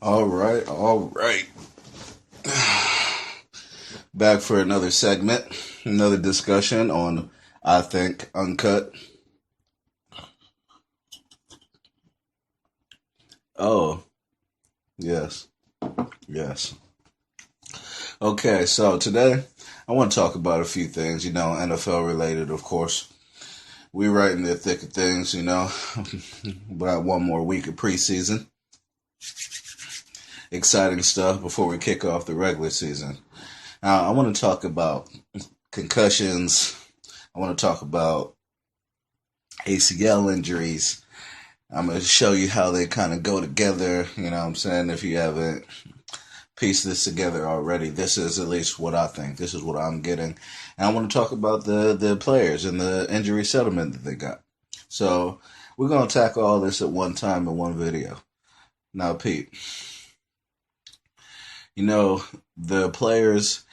All right, all right. Back for another segment, another discussion on, I think, Uncut. Oh, yes, yes. Okay, so today I want to talk about a few things, NFL related, of course. We're right in the thick of things, about one more week of preseason. Exciting stuff before we kick off the regular season. Now, I want to talk about concussions. I want to talk about ACL injuries. I'm going to show you how they kind of go together. You know what I'm saying? If you haven't pieced this together already, this is at least what I think. This is what I'm getting. And I want to talk about the players and the injury settlement that they got. So we're going to tackle all this at one time in one video. Now, Pete, the players,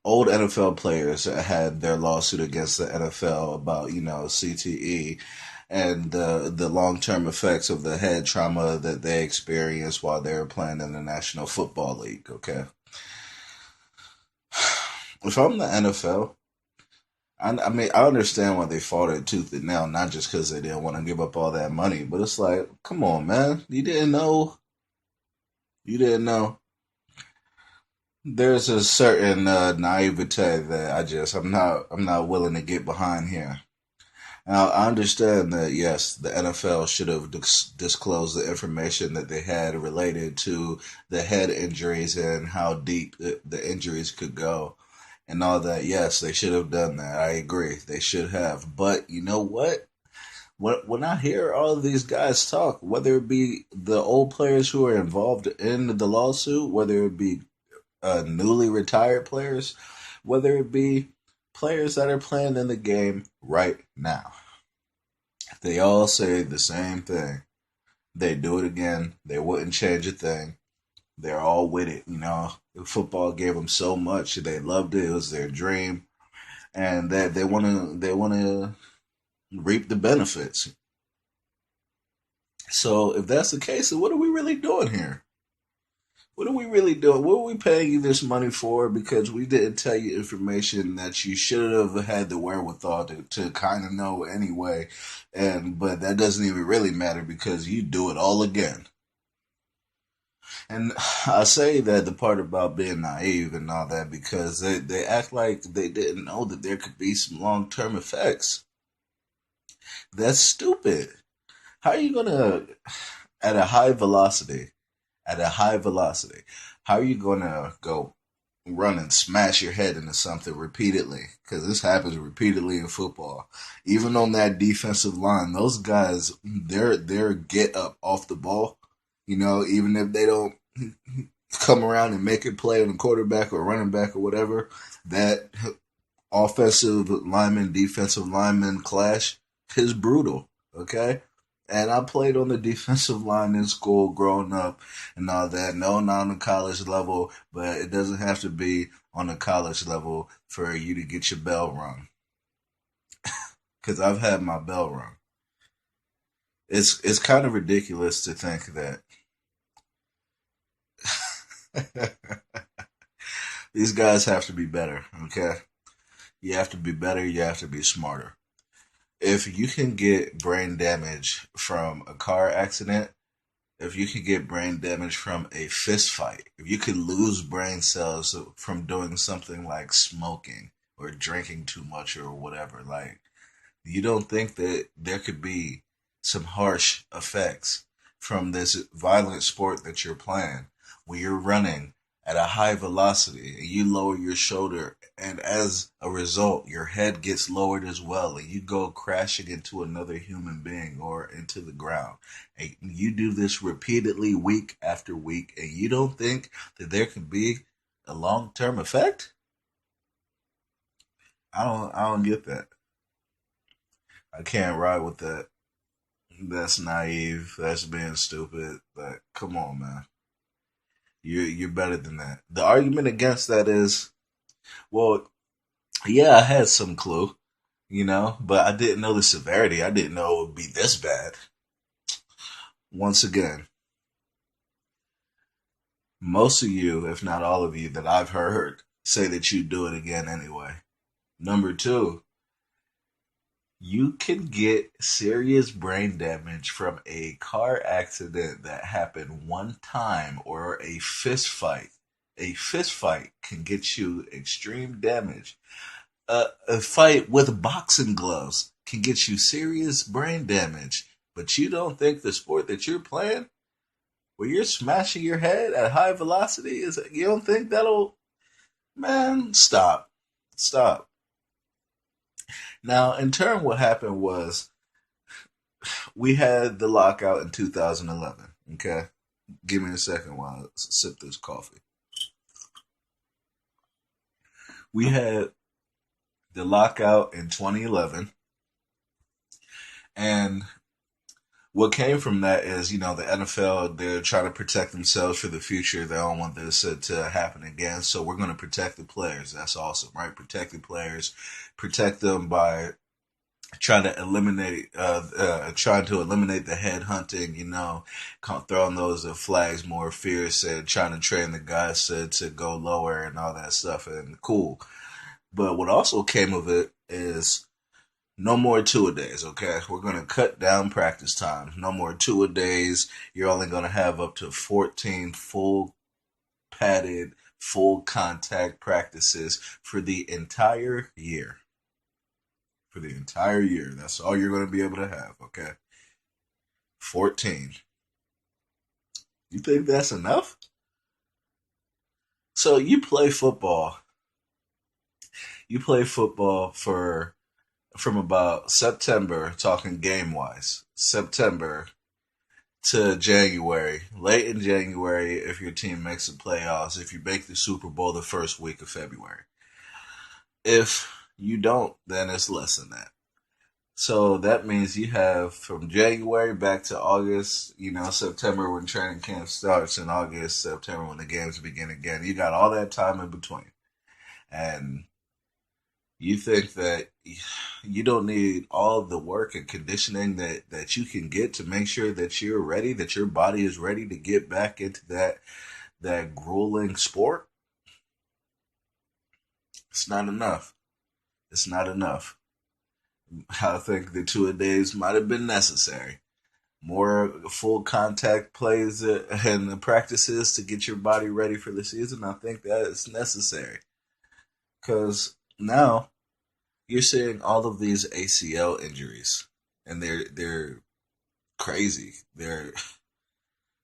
old NFL players had their lawsuit against the NFL about, CTE and the long term effects of the head trauma that they experienced while they were playing in the National Football League. Okay, if I'm the NFL, I mean, I understand why they fought it tooth and nail, not just because they didn't want to give up all that money, but it's like, come on, man, you didn't know, you didn't know. There's a certain naivete that I'm not willing to get behind here. Now, I understand that, yes, the NFL should have disclosed the information that they had related to the head injuries and how deep the injuries could go and all that. Yes, they should have done that. I agree. They should have. But you know what? When I hear all of these guys talk, whether it be the old players who are involved in the lawsuit, whether it be newly retired players, whether it be players that are playing in the game right now, they all say the same thing. They do it again. They wouldn't change a thing. They're all with it. Football gave them so much. They loved it. It was their dream, and that they want to reap the benefits. So if that's the case, then what are we really doing here? What are we really doing? What are we paying you this money for? Because we didn't tell you information that you should have had the wherewithal to kind of know anyway. But that doesn't even really matter because you do it all again. And I say that the part about being naive and all that because they act like they didn't know that there could be some long term effects. That's stupid. How are you gonna at a high velocity? At a high velocity, how are you gonna go run and smash your head into something repeatedly? Because this happens repeatedly in football. Even on that defensive line, those guys, their get up off the ball. Even if they don't come around and make it play on the quarterback or running back or whatever, that offensive lineman defensive lineman clash is brutal. Okay. And I played on the defensive line in school growing up and all that. No, not on the college level, but it doesn't have to be on the college level for you to get your bell rung. Because I've had my bell rung. It's kind of ridiculous to think that these guys have to be better, okay? You have to be better, you have to be smarter. If you can get brain damage from a car accident, if you could get brain damage from a fist fight, if you could lose brain cells from doing something like smoking or drinking too much or whatever, like, you don't think that there could be some harsh effects from this violent sport that you're playing when you're running at a high velocity and you lower your shoulder and as a result your head gets lowered as well and you go crashing into another human being or into the ground and you do this repeatedly week after week and you don't think that there could be a long-term effect? I don't get that. I can't ride with that. That's naive. That's being stupid. Like, come on, man. You're better than that. The argument against that is, well, yeah, I had some clue, but I didn't know the severity. I didn't know it would be this bad. Once again, Most of you, if not all of you, that I've heard say that you do it again anyway. Number two, you can get serious brain damage from a car accident that happened one time or a fist fight. A fist fight can get you extreme damage. A fight with boxing gloves can get you serious brain damage. But you don't think the sport that you're playing, where you're smashing your head at high velocity, is you don't think that'll, man, stop. Stop. Now, in turn, what happened was we had the lockout in 2011. Okay, give me a second while I sip this coffee. We had the lockout in 2011, and what came from that is, the NFL, they're trying to protect themselves for the future. They don't want this to happen again. So we're going to protect the players. That's awesome, right? Protect the players, protect them by trying to eliminate the head hunting, throwing those flags more fierce and trying to train the guys to go lower and all that stuff. And cool. But what also came of it is no more two-a-days, okay? We're going to cut down practice time. No more two-a-days. You're only going to have up to 14 full padded, full contact practices for the entire year. For the entire year. That's all you're going to be able to have, okay? 14. You think that's enough? So you play football. You play football from about September, talking game wise, September to January, late in January, if your team makes the playoffs, if you make the Super Bowl the first week of February. If you don't, then it's less than that. So that means you have from January back to August, September when training camp starts, and August, September when the games begin again. You got all that time in between. And you think that you don't need all the work and conditioning that you can get to make sure that you're ready, that your body is ready to get back into that grueling sport? It's not enough. It's not enough. I think the two-a-days might have been necessary. More full contact plays and practices to get your body ready for the season. I think that is necessary because now you're seeing all of these ACL injuries, and they're crazy. They're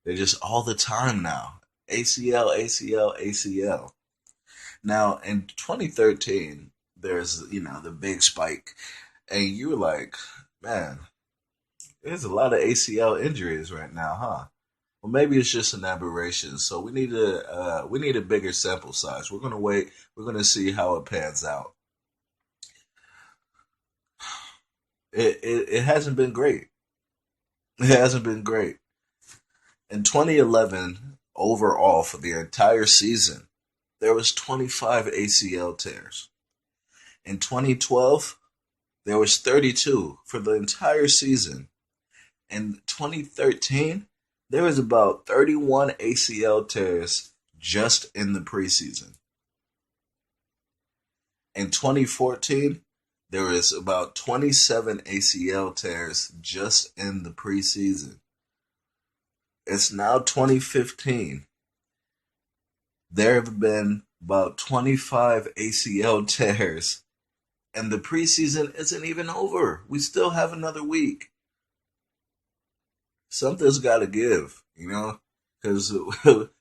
just all the time now. ACL, ACL, ACL. Now in 2013, there's the big spike, and you were like, man, there's a lot of ACL injuries right now, huh? Well, maybe it's just an aberration. So we need a bigger sample size. We're gonna wait. We're gonna see how it pans out. It hasn't been great. It hasn't been great. In 2011, overall for the entire season, there was 25 ACL tears. In 2012, there was 32 for the entire season. In 2013, there was about 31 ACL tears just in the preseason. In 2014, there was about 27 ACL tears just in the preseason. It's now 2015. There have been about 25 ACL tears, and the preseason isn't even over. We still have another week. Something's got to give, because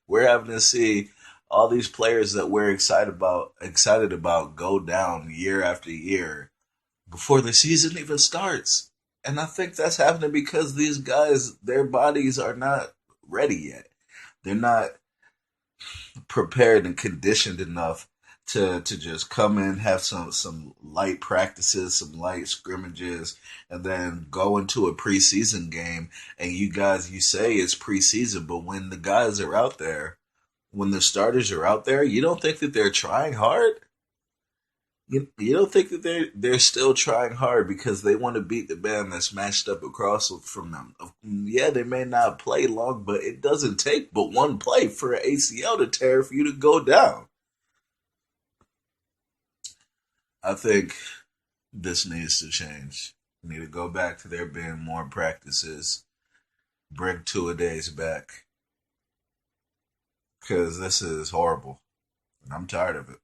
we're having to see all these players that we're excited about go down year after year before the season even starts. And I think that's happening because these guys, their bodies are not ready yet. They're not prepared and conditioned enough to just come in, have some light practices, some light scrimmages, and then go into a preseason game. And you say it's preseason, but when the guys are out there, when the starters are out there, you don't think that they're trying hard? You don't think that they're still trying hard because they want to beat the man that's matched up across from them? Yeah, they may not play long, but it doesn't take but one play for an ACL to tear for you to go down. I think this needs to change. We need to go back to there being more practices. Bring two-a-days back because this is horrible, and I'm tired of it.